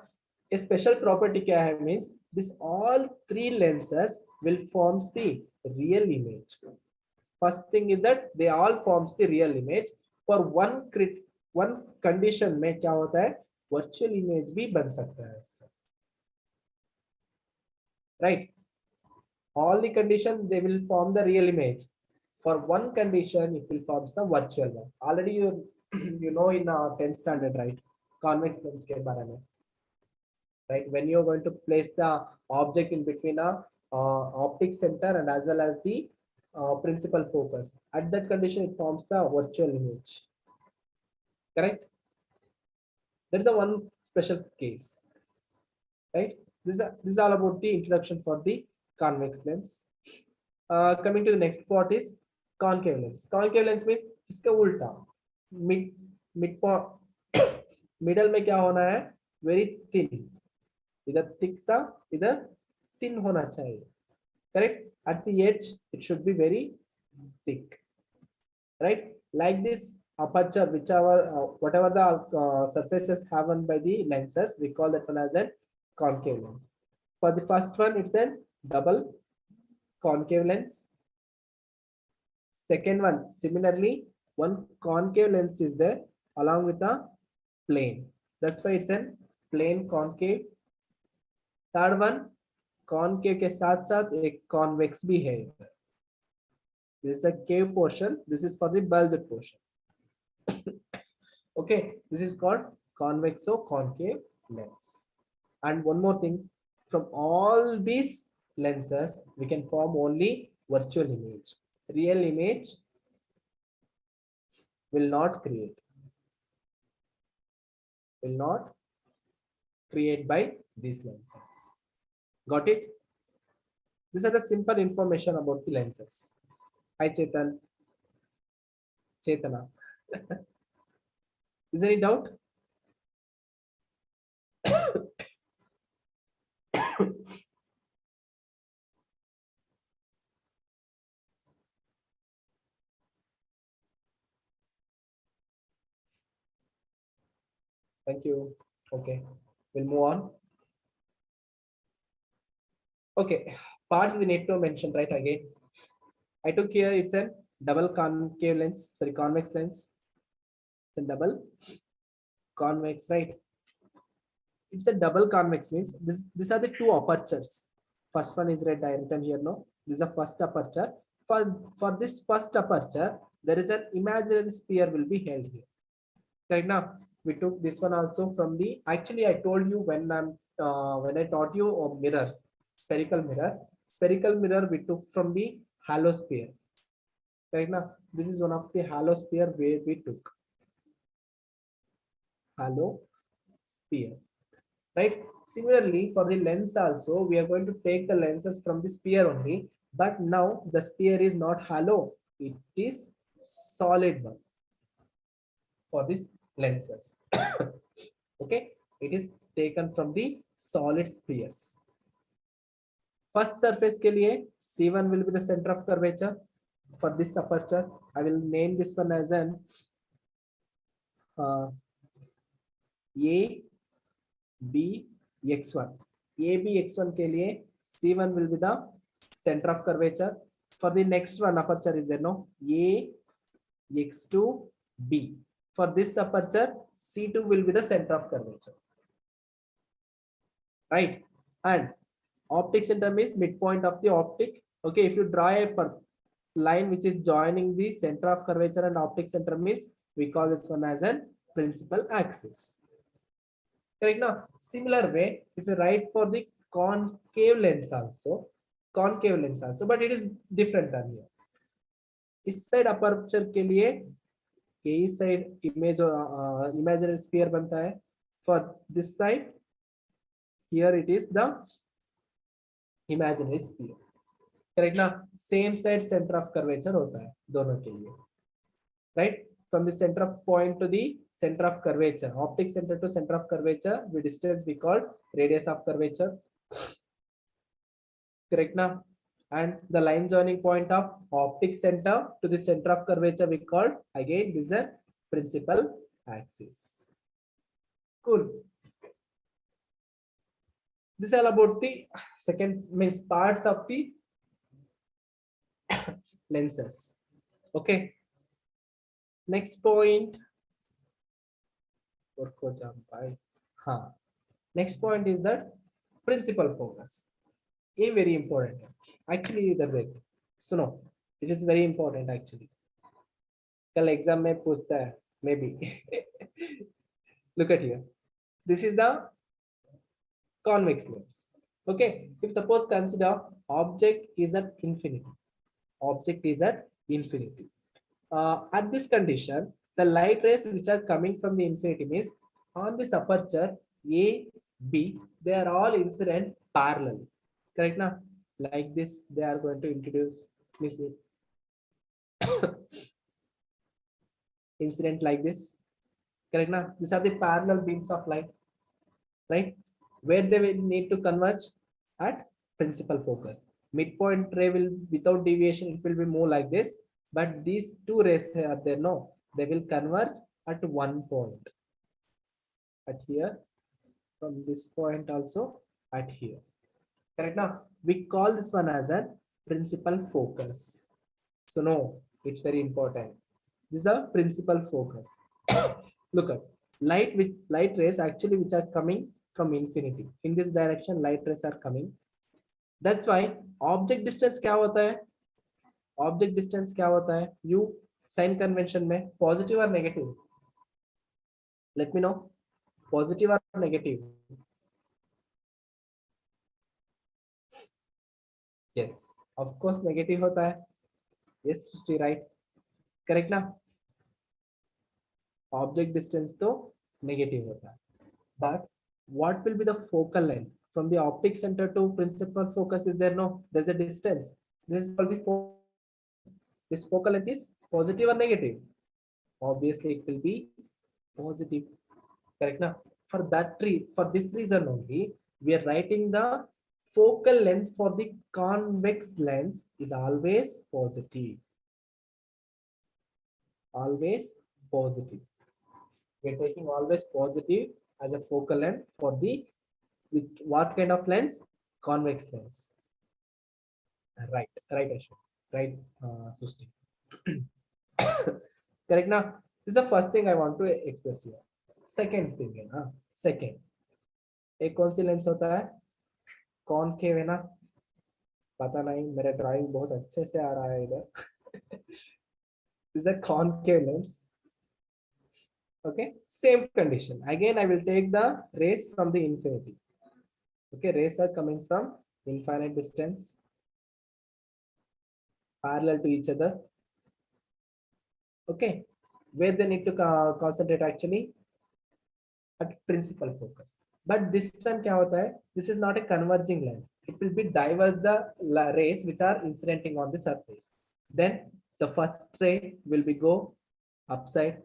A special property क्या है, means this all three lenses will forms the real image. First thing is that they all forms the real image. For one condition में क्या होता है, virtual image भी बन सकता है, right? All the conditions they will form the real image. For one condition it will forms the virtual one. Already you know in 10th standard, right? Convex lens के बारे में, right? When you are going to place the object in between a optic center and as well as the principal focus, at that condition it forms the virtual image, correct? There is a one special case, right? This is all about the introduction for the convex lens. Coming to the next part is concave lens. Concave lens means इसका उल्टा, middle में क्या होना है, very thin. इधर thick था, इधर thin होना चाहिए, correct? At the edge it should be very thick, right? Like this aperture, whichever whatever the surfaces having by the lenses, we call that one as a concave lens. For the first one it's a double concave lens. Second one, similarly one concave lens is there along with the plane, that's why it's a plane concave. Third one, concave के साथ साथ एक convex भी है. This is a cave portion, this is for the bulged portion. Okay, this is called convexo-concave lens. And one more thing, from all these lenses we can form only virtual image. Real image will not create by these lenses. Got it? These are the simple information about the lenses. Hi Chetan, Chetana. Is there any doubt? Thank you. Okay, we'll move on. Okay, parts we need to mention, right? Again, I took here it's a double concave lens, sorry, convex lens. It's a double convex, right? It's a double convex means these are the two apertures. First one is red, I written here. No, this is a first aperture. For this first aperture, there is an imaginary sphere will be held here. Right now, we took this one also from the. Actually, I told you when when I taught you a mirror, spherical mirror. Spherical mirror we took from the hollow sphere. Right now, this is one of the hollow sphere where we took hollow sphere. Right. Similarly, for the lens also, we are going to take the lenses from the sphere only. But now the sphere is not hollow; it is solid one for these lenses. Okay, it is taken from the solid spheres. First surface के लिए C1 will be the center of curvature for this aperture. I will name this one as an A B X1. A B X1 के लिए C1 will be the center of curvature. For the next one aperture is there no A X2 B. For this aperture C2 will be the center of curvature. Right, and optic center means midpoint of the optic. Okay, if you draw a line which is joining the center of curvature and optic center means we call this one as an principal axis. Correct now. Similar way, if you write for the concave lens also, but it is different than here. इस side aperture के लिए ये side image imaginary sphere बनता है. For this side, here it is the imaginary sphere. Correct ना. Same side center of curvature होता है दोनों के लिए. Right, from the center of point to the center of curvature, optic center to center of curvature, the distance we call radius of curvature. Correct now. And the line joining point of optic center to the center of curvature we call again this is a principal axis. Cool. This is all about the second means parts of the lenses. Okay. Next point. Next point is that principal focus. A very important. Actually, the way. So no, it is very important actually. कल exam में पूछता है maybe. Look at here. This is the convex lens. Okay, if suppose consider object is at infinity. Object is at infinity. At this condition, the light rays which are coming from the infinity means on this aperture A, B, they are all incident parallel. Correct now? Like this, they are going to introduce incident like this. Correct now? These are the parallel beams of light, right? Where they will need to converge at principal focus. Midpoint ray will without deviation, it will be more like this. But these two rays are there, no, they will converge at one point. At here, from this point also at here. Correct now? We call this one as a principal focus. So no, it's very important. This is a principal focus. Look at light rays actually which are coming from infinity. In this direction, light rays are coming. That's why object distance क्या होता है? Object distance क्या होता है? U sign convention में positive or negative? Let me know. Positive or negative? Yes, of course negative होता है. Yes, Srishti, right? Correct ना? Object distance तो negative होता है. But what will be the focal length from the optic center to principal focus? Is there no? There's a distance. This is called the focal. This focal length is positive or negative? Obviously, it will be positive. Correct now? For this reason only, we are writing the focal length for the convex lens is always positive. Always positive. We are taking always positive as a focal length for the with what kind of lens? Convex lens. Right, Ashwin. Right, Sushti. Correct now. This is the first thing I want to express here. Second thing है ना. Second, एक कौन सी lens होता है? Concave है ना. पता नहीं मेरा ड्राइंग बहुत अच्छे से आ रहा है इधर. This is a concave lens. Okay, same condition. Again, I will take the rays from the infinity. Okay, rays are coming from infinite distance, parallel to each other. Okay, where they need to concentrate actually at principal focus. But this time क्या होता है? This is not a converging lens. It will be diverge the rays which are incidenting on the surface. Then the first ray will be go upside.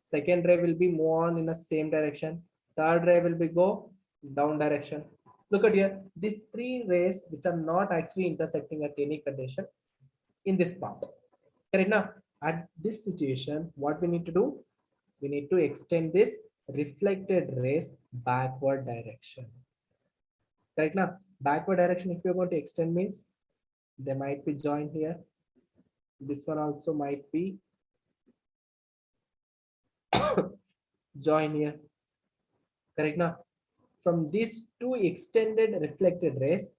Second ray will be move on in the same direction. Third ray will be go down direction. Look at here. These three rays which are not actually intersecting at any condition in this part. Correct now? At this situation, what we need to do? We need to extend this reflected rays backward direction. Correct now? Backward direction, if you're going to extend means they might be joined here. This one also might be join here. Correct now? From these two extended reflected rays,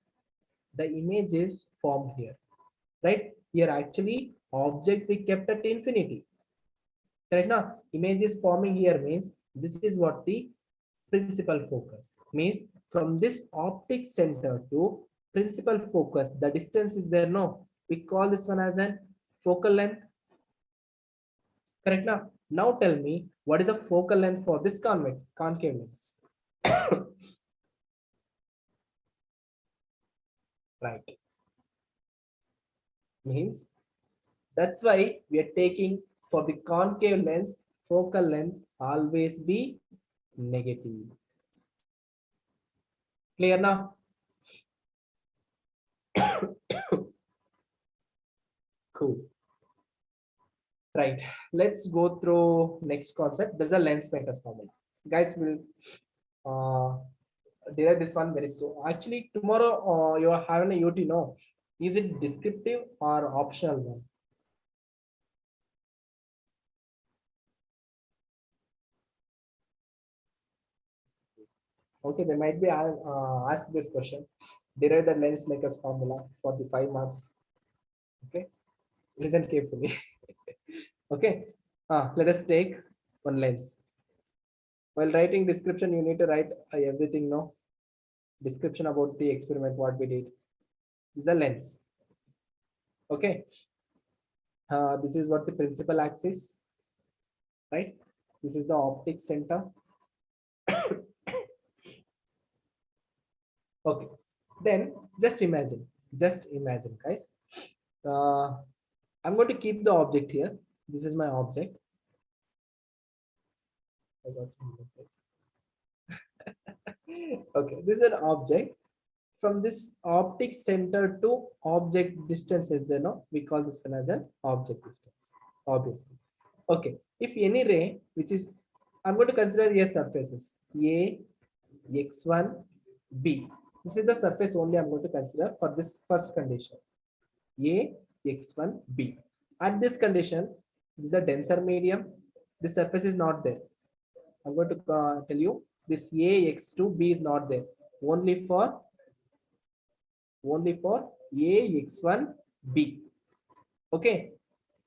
the image is formed here. Right? Here actually object we kept at infinity. Correct now? Image is forming here means this is what the principal focus means. From this optic center to principal focus, the distance is there. No, we call this one as an focal length. Correct now? Now tell me what is the focal length for this concave lens? Right. Means that's why we are taking for the concave lens, focal length always be negative. Clear now? Cool. Right. Let's go through next concept. There's a lens makers formula. Guys will derive this one very soon. Actually, tomorrow you are having a UT. No, is it descriptive or optional one? Okay, they might be asked this question. Derive the lens makers formula for the 5 marks. Okay, listen carefully. Okay, let us take one lens. While writing description, you need to write everything. No description about the experiment what we did. This is a lens. Okay, this is what the principal axis, right? This is the optic center. Okay, then just imagine, guys. I'm going to keep the object here. This is my object. I got okay, this is an object. From this optic center to object distance is there, no? We call this one as an object distance, obviously. Okay, if any ray, which is, I'm going to consider here surfaces A, X1, B. This is the surface only I'm going to consider for this first condition. A, X1, B. At this condition, this is a denser medium. This surface is not there. I'm going to tell you this A, X2, B is not there. Only for A, X1, B. Okay.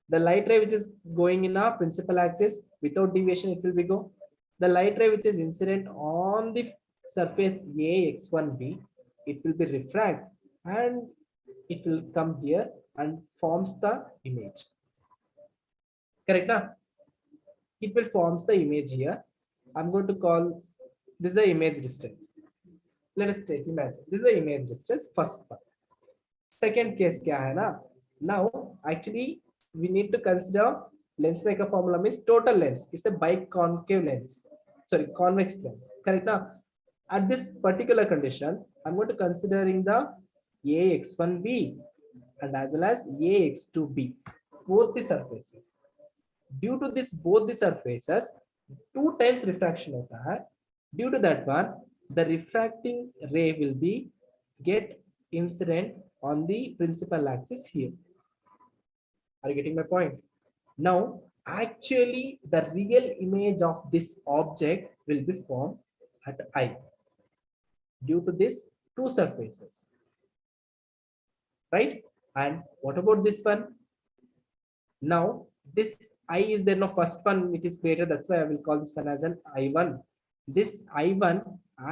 The light ray which is going in our principal axis without deviation, it will be go. The light ray which is incident on the surface A, X1, B, it will be refract and it will come here and forms the image. Correct now? It will forms the image here. I'm going to call this is the image distance. Let us take image. This is the image distance first part. Second case kya hai na? Now actually we need to consider lens maker formula means total lens. It's a biconcave lens. Sorry, convex lens. Correct now? At this particular condition, I'm going to considering the AX1B and as well as AX2B, both the surfaces. Due to this, both the surfaces, 2 times refraction hota hai. Due to that one, the refracting ray will be get incident on the principal axis here. Are you getting my point? Now, actually, the real image of this object will be formed at I due to this 2 surfaces. right? And what about this one? Now this I is there, no first one which is greater, that's why I will call this one as an I1. This I1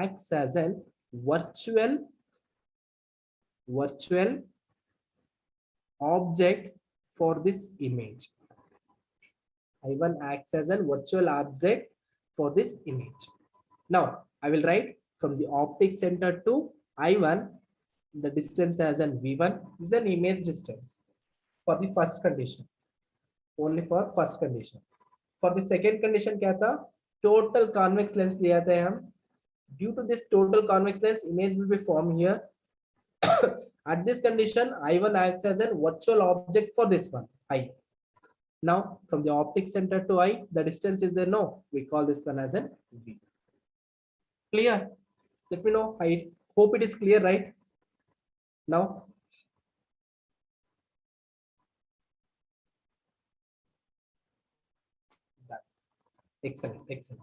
acts as an virtual object for this image. I1 acts as a virtual object for this image. Now I will write from the optic center to I1, the distance as an V1 is an image distance for the first condition, only for first condition. For the second condition क्या था? Total convex lens लिया था हम. Due to this total convex lens, image will be formed here. At this condition, I1 acts as a virtual object for this one, I. Now, from the optic center to I, the distance is there, no. We call this one as an V. Clear? Let me know. I hope it is clear, right? Now, excellent, excellent.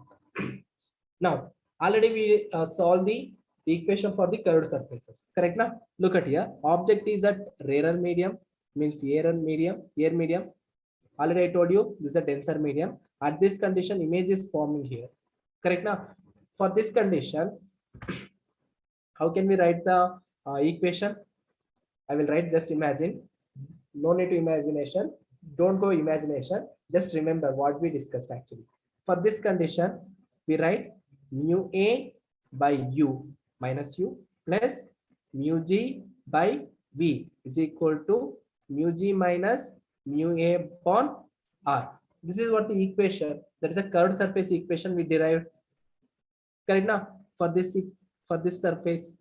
Now, already we solved the equation for the curved surfaces. Correct now? Look at here. Object is at rarer medium, means air medium. Already I told you this is a denser medium. At this condition, image is forming here. Correct now? For this condition, how can we write the equation? I will write, just imagine. No need to imagination. Don't go imagination. Just remember what we discussed actually. For this condition, we write mu A by U minus U plus mu G by V is equal to mu G minus mu A upon R. This is what the equation, that is a curved surface equation we derived. Correct now? For this surface.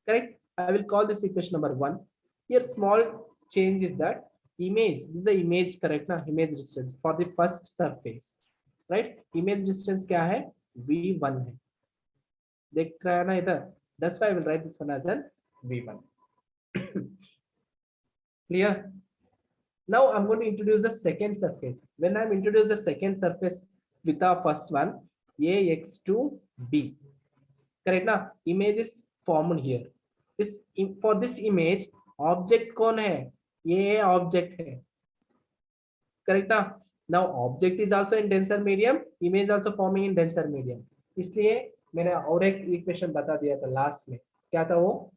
Correct? I will call this equation number 1. Here small change is that image, this is the image, correct now? Image distance for the first surface, right? Image distance क्या है? V1 है. देख रहा है ना इधर? That's why I will write this one as an V1. Clear? Now I'm going to introduce the second surface. When I'm introduce the second surface with our first one, AX2B. Correct now? Image is formed here. This for this image, object कौन है? ये object है. Correct now? Now object is also in denser medium, image also forming in denser medium. इसलिए मैंने और एक equation बता दिया था लास्ट में. क्या था वो?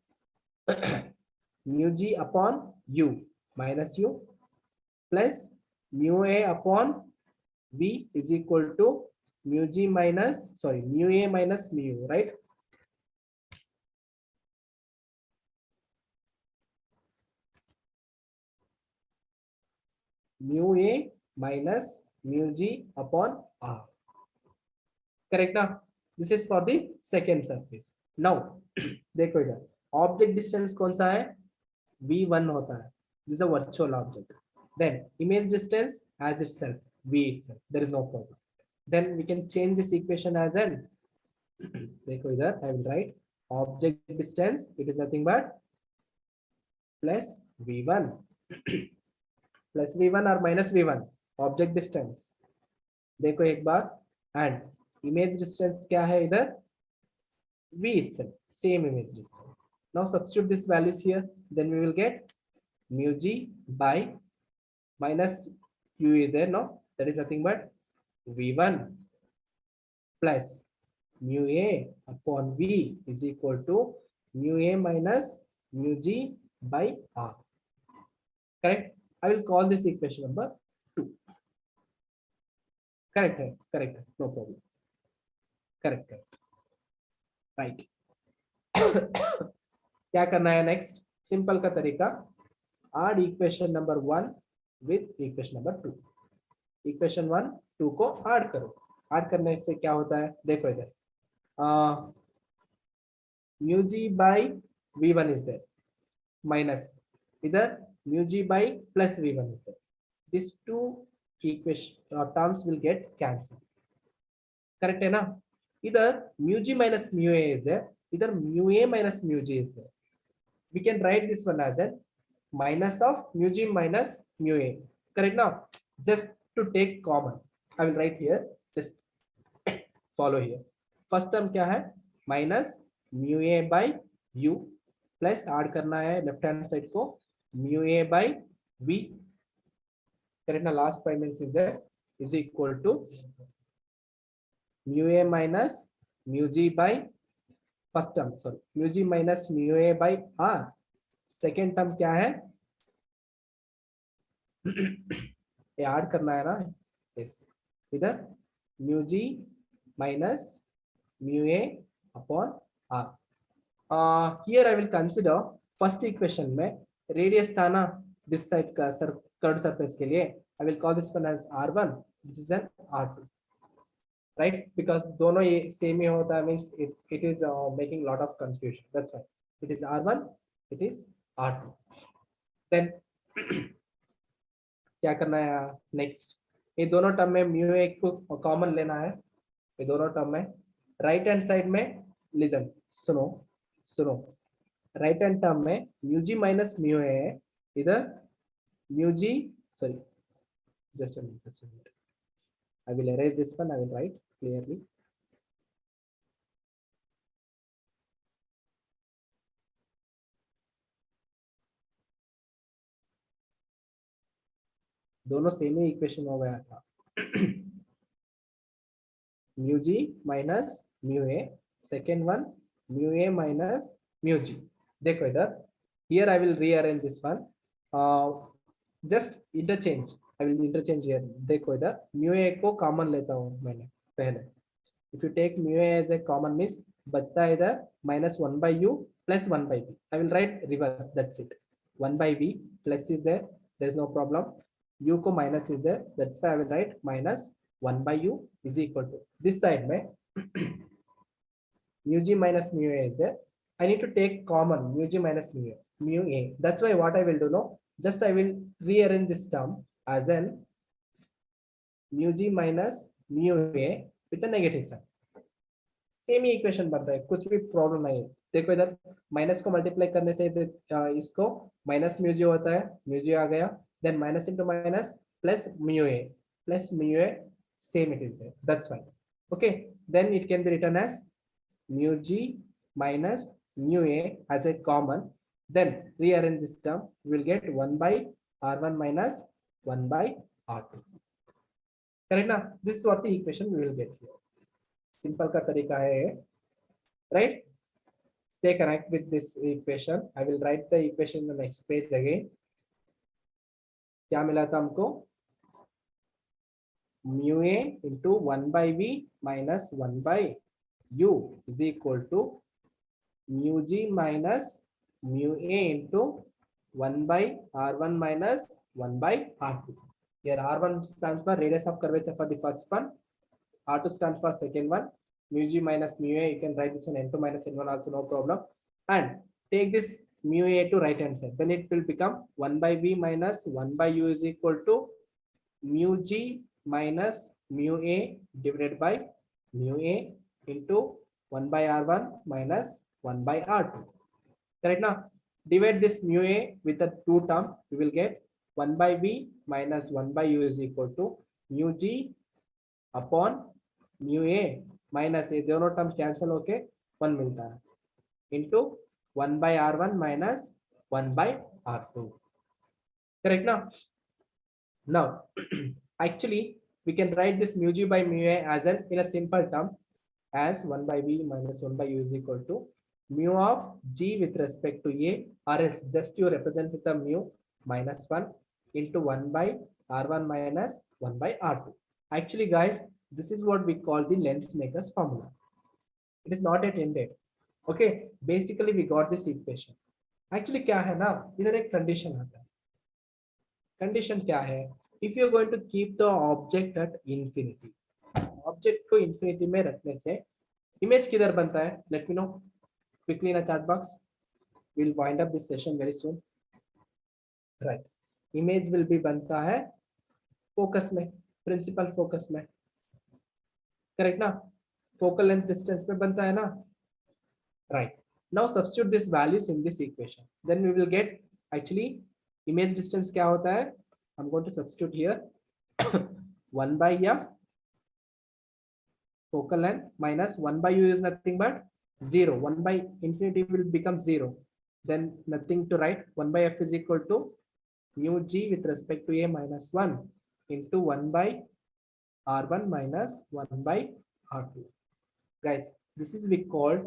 mu G upon U minus U plus mu A upon V is equal to mu A minus mu U, right? Mu A minus mu G upon R. Correct now? This is for the second surface. Now, देखो इधर object distance कौन सा है? V1 होता है. This is a virtual object. Then image distance as itself, V itself. There is no problem. Then we can change this equation as an. देखो इधर I will write object distance. It is nothing but plus V1. Plus V1 or minus V1, object distance. देखो एक बार, and image distance क्या है इधर? V itself, same image distance. Now substitute these values here, then we will get mu G by minus U is there, no? That is nothing but V1 plus mu A upon V is equal to mu A minus mu G by R. Correct? I will call this equation number 2. Correct, correct, no problem. Correct, right. क्या करना है next? Simple का तरीका, add equation number 1 with equation number 2. Equation 1, 2 को add करो. Add करने से क्या होता है? देखो इधर. Mu G by V1 is there. Minus. इधर mu G by plus V1 is there. These two equation terms will get cancelled. Correct है ना? Either mu G minus mu A is there. Either mu A minus mu G is there. We can write this one as a minus of mu G minus mu A. Correct now? Just to take common, I will write here. Just follow here. First term क्या है? Minus mu A by U plus add करना है left hand side को mu A by V, correct ना, last 5 minutes is there is equal to mu a minus mu g by first term, sorry mu g minus mu a by r, second term क्या है ये add करना है ना, yes, इधर mu g minus mu a upon r. Here I will consider first equation में radius था ना दिस साइड का कर्व सरफेस के लिए, I will call this one as r1, this is an r2, right, because दोनों ये same ही होता है, means it is making lot of confusion, that's why it is r1, it is r2. then क्या करना है next, ये दोनों term में म्यू ए को कॉमन लेना है, ये दोनों टर्म में राइट हैंड साइड में, लिसन सुनो सुनो, राइट हैंड टर्म में mu G minus mu A है, इधर mu G, sorry just a minute, I will erase this one, I will write clearly. दोनों सेम ही इक्वेशन हो गया था mu G minus mu A, second one mu A minus mu G. देखो इधर, here I will rearrange this one, just interchange, I will interchange here. देखो इधर mu A को common लेता हूँ मैंने पहले, if you take mu A as a common means बचता है इधर minus one by U plus one by B, I will write reverse, that's it, one by B plus is there is no problem, u को minus is there, that's why I will write minus 1 by u is equal to this side में mu g minus mu a is there, I need to take common mu g minus mu a, that's why what I will do now, just I will rearrange this term as an mu g minus mu a with a negative sign. Same he equation बनता है, कुछ भी problem नहीं है. देखो इधर minus को multiply करने से इसको माइनस म्यू जी होता है, म्यू जी आ गया, then minus into minus plus mu A, same it is there, that's fine. Okay, then it can be written as mu g minus mu a as a common, then rearrange this term, we will get 1 by r1 minus 1 by r2, correct ना. This is what the equation we will get here. Simple का तरीका है, right? Stay connect with this equation. I will write the equation in the next page again. क्या मिला था हमको, mu a into 1 by v minus 1 by u is equal to mu g minus mu a into 1 by r1 minus 1 by r2. Here r1 stands for radius of curvature for the first one, r2 stands for second one, mu g minus mu a, you can write this one n2 minus n1 also, no problem, and take this mu a to right hand side, then it will become 1 by v minus 1 by u is equal to mu g minus mu a divided by mu a into 1 by r1 minus 1 by r2, correct now. Divide this mu a with the two term, we will get 1 by v minus 1 by u is equal to mu g upon mu a minus ये दोनों term cancel होके 1 मिलता है, into 1 by r1 minus 1 by r2, correct now. Now actually we can write this mu g by mu a as an in a simple term as 1 by v minus 1 by u is equal to mu of g with respect to a, or else just you represent with the mu minus 1 into 1 by r1 minus 1 by r2. Actually guys, this is what we call the lens makers formula. It is not yet ended. Okay, basically we got this equation. Actually क्या है ना, इधर एक condition आता है. Condition क्या है, if you are going to keep the object at infinity, object को infinity में रखने से image किधर बनता है, let me know quickly in a chat box. We'll wind up this session very soon, right? Image will be बनता है focus में, principal focus में, correct ना, focal length distance में बनता है ना, right? Now substitute these values in this equation, then we will get actually image distance क्या होता है. I'm going to substitute here 1 by f focal length minus 1 by u is nothing but 0. 1 by infinity will become 0. Then nothing to write. 1 by f is equal to mu g with respect to a minus 1 into 1 by r1 minus 1 by r2. Guys, this is we called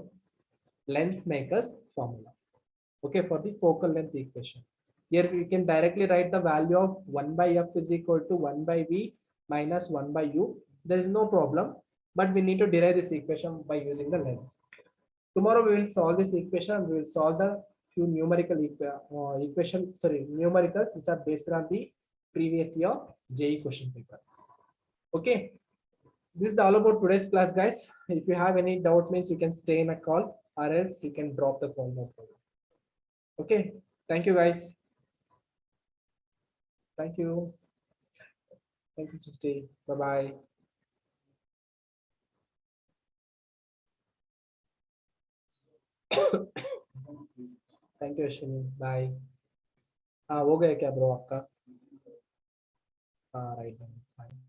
lens makers formula. Okay, for the focal length equation. Here we can directly write the value of 1 by f is equal to 1 by v minus 1 by u. There is no problem, but we need to derive this equation by using the lens. Tomorrow we will solve this equation. We will solve the few numerical numericals which are based on the previous year JEE question paper. Okay, this is all about today's class, guys. If you have any doubt, means you can stay in a call, or else you can drop the call. No problem. Okay, thank you, guys. Thank you. Thank you, Susti. Bye bye. Thank you Ashwini bye हाँ हो गया क्या bro आपका हाँ right fine